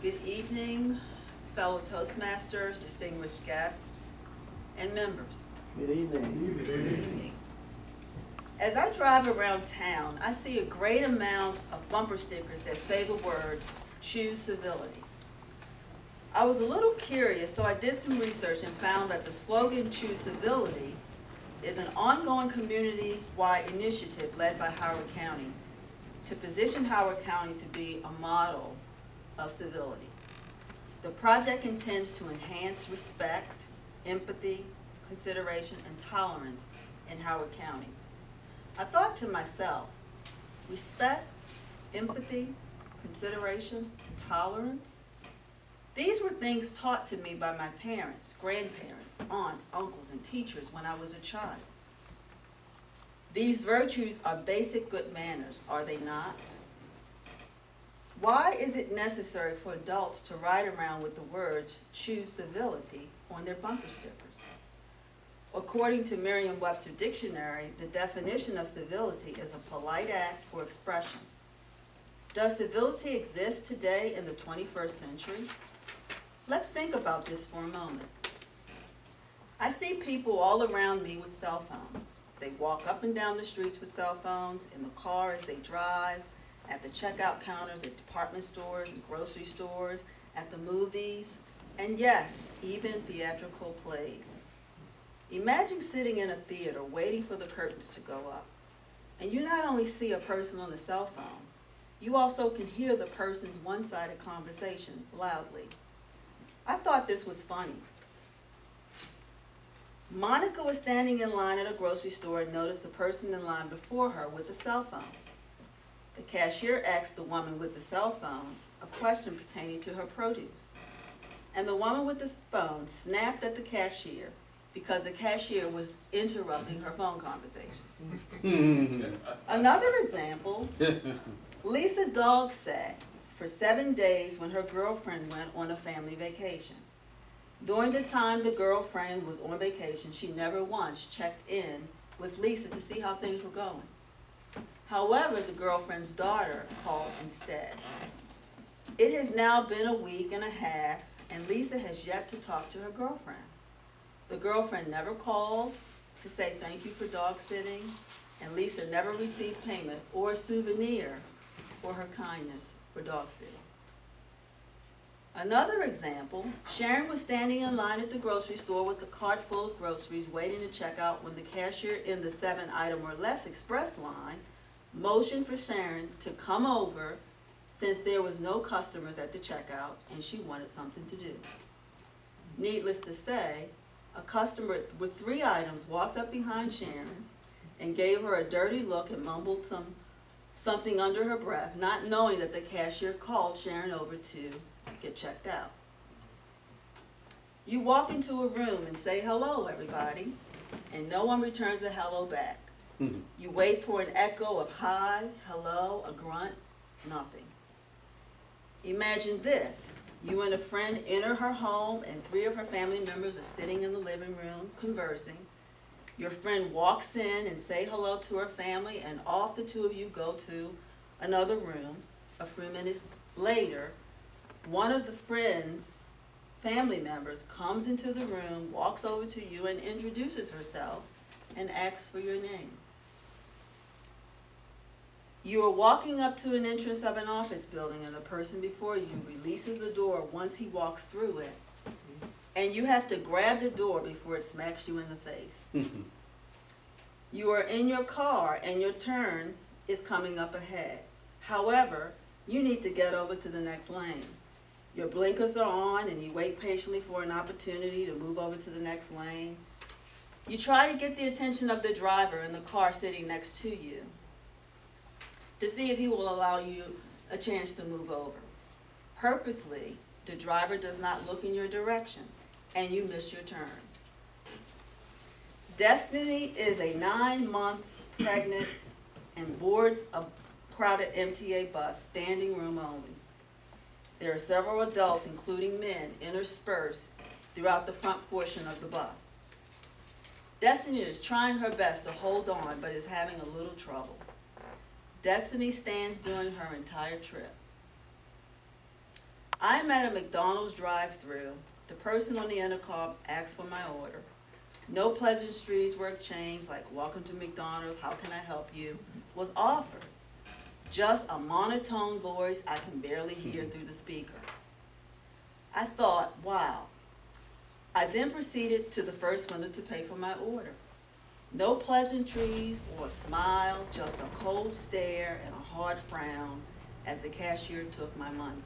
Good evening, fellow Toastmasters, distinguished guests, and members. Good evening. Good evening. As I drive around town, I see a great amount of bumper stickers that say the words, "Choose Civility." I was a little curious, so I did some research and found that the slogan, "Choose Civility," is an ongoing community-wide initiative led by Howard County to position Howard County to be a model of civility. The project intends to enhance respect, empathy, consideration, and tolerance in Howard County. I thought to myself, respect, empathy, consideration, and tolerance? These were things taught to me by my parents, grandparents, aunts, uncles, and teachers when I was a child. These virtues are basic good manners, are they not? Why is it necessary for adults to ride around with the words, "Choose Civility," on their bumper stickers? According to Merriam-Webster Dictionary, the definition of civility is a polite act or expression. Does civility exist today in the 21st century? Let's think about this for a moment. I see people all around me with cell phones. They walk up and down the streets with cell phones, in the car as they drive, at the checkout counters at department stores and grocery stores, at the movies, and yes, even theatrical plays. Imagine sitting in a theater waiting for the curtains to go up, and you not only see a person on the cell phone, you also can hear the person's one-sided conversation loudly. I thought this was funny. Monica was standing in line at a grocery store and noticed the person in line before her with a cell phone. The cashier asked the woman with the cell phone a question pertaining to her produce. And the woman with the phone snapped at the cashier because the cashier was interrupting her phone conversation. Another example, Lisa dog sat for 7 days when her girlfriend went on a family vacation. During the time the girlfriend was on vacation, she never once checked in with Lisa to see how things were going. However, the girlfriend's daughter called instead. It has now been a week and a half, and Lisa has yet to talk to her girlfriend. The girlfriend never called to say thank you for dog sitting, and Lisa never received payment or a souvenir for her kindness for dog sitting. Another example, Sharon was standing in line at the grocery store with a cart full of groceries waiting to check out when the cashier in the 7-item or less express line motioned for Sharon to come over since there was no customers at the checkout and she wanted something to do. Needless to say, a customer with 3 items walked up behind Sharon and gave her a dirty look and mumbled something under her breath, not knowing that the cashier called Sharon over to get checked out. You walk into a room and say hello, everybody, and no one returns a hello back. You wait for an echo of hi, hello, a grunt, nothing. Imagine this. You and a friend enter her home and 3 of her family members are sitting in the living room conversing. Your friend walks in and say hello to her family, and off the 2 of you go to another room. A few minutes later, one of the friend's family members comes into the room, walks over to you and introduces herself and asks for your name. You are walking up to an entrance of an office building and the person before you releases the door once he walks through it, and you have to grab the door before it smacks you in the face. You are in your car and your turn is coming up ahead. However, you need to get over to the next lane. Your blinkers are on and you wait patiently for an opportunity to move over to the next lane. You try to get the attention of the driver in the car sitting next to you to see if he will allow you a chance to move over. Purposely, the driver does not look in your direction and you miss your turn. Destiny is a 9 months pregnant and boards a crowded MTA bus, standing room only. There are several adults, including men, interspersed throughout the front portion of the bus. Destiny is trying her best to hold on, but is having a little trouble. Destiny stands during her entire trip. I'm at a McDonald's drive-thru. The person on the intercom asked for my order. No pleasantries were exchanged like, welcome to McDonald's, how can I help you, was offered. Just a monotone voice I can barely hear through the speaker. I thought, wow. I then proceeded to the first window to pay for my order. No pleasantries or a smile, just a cold stare and a hard frown as the cashier took my money.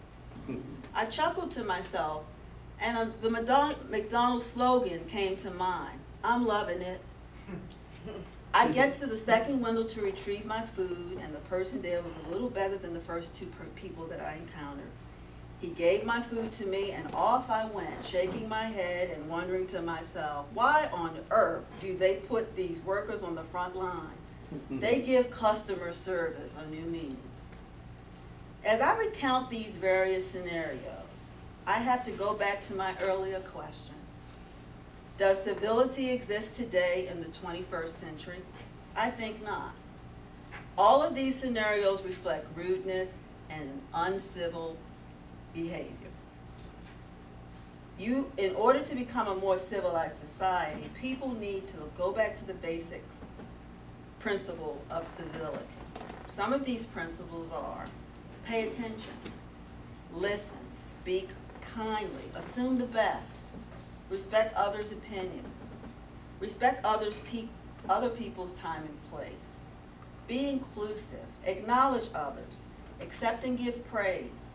I chuckled to myself, and the McDonald's slogan came to mind, I'm loving it. I get to the second window to retrieve my food, and the person there was a little better than the first two people that I encountered. He gave my food to me, and off I went, shaking my head and wondering to myself, why on earth do they put these workers on the front line? They give customer service a new meaning. As I recount these various scenarios, I have to go back to my earlier question. Does civility exist today in the 21st century? I think not. All of these scenarios reflect rudeness and uncivil behavior. In order to become a more civilized society, people need to go back to the basics principle of civility. Some of these principles are pay attention, listen, speak kindly, assume the best, respect others' opinions, respect other people's time and place, be inclusive, acknowledge others, accept and give praise,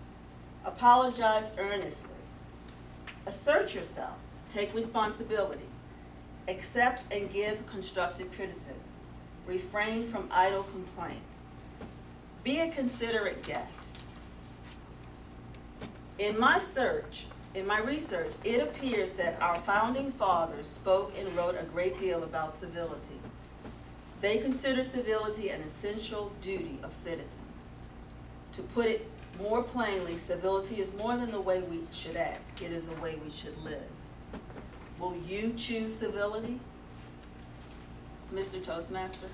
apologize earnestly, assert yourself, take responsibility, accept and give constructive criticism, refrain from idle complaints, be a considerate guest. In my research, it appears that our founding fathers spoke and wrote a great deal about civility. They consider civility an essential duty of citizens. To put it more plainly, civility is more than the way we should act. It is the way we should live. Will you choose civility, Mr. Toastmaster?